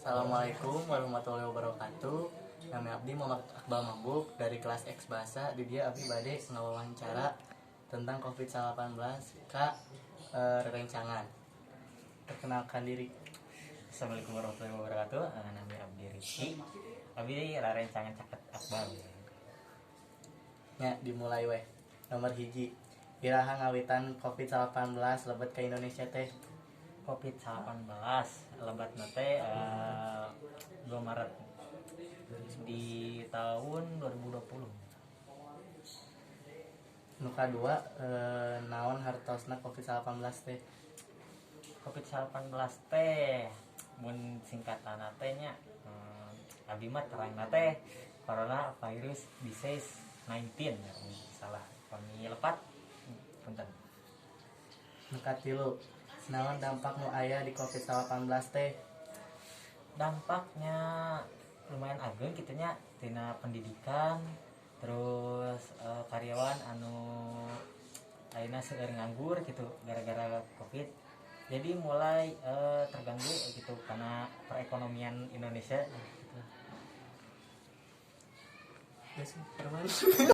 Assalamualaikum warahmatullahi wabarakatuh. Nama Abdi Muhammad Akbal Mabuk dari kelas X Bahasa. Di dia Abdi bade ngawawancara tentang COVID-19 ka rerencangan. Perkenalkan diri. Assalamualaikum warahmatullahi wabarakatuh. Nama Abdi Rizky. Abdi rarencangan caket Akbal. Nya dimulai weh. Nomor hiji. Iraha ngawitan COVID-19 lebat ke Indonesia teh. COVID-19 lebat nate 2 Maret di tahun 2020. Nuka dua naon hartosna COVID-19 teh. COVID-19 teh mun singkatan teh nya abdi mah terangna teh corona virus disease 19 ya, salah kami lepat punten. Nuka tilu. Naon dampak nu aya di COVID-19 teh? Dampaknya lumayan ageng kitanya tina pendidikan, terus karyawan anu ayeuna seueur nganggur gitu gara-gara Covid. Jadi mulai terganggu gitu karena perekonomian Indonesia gitu. Yes,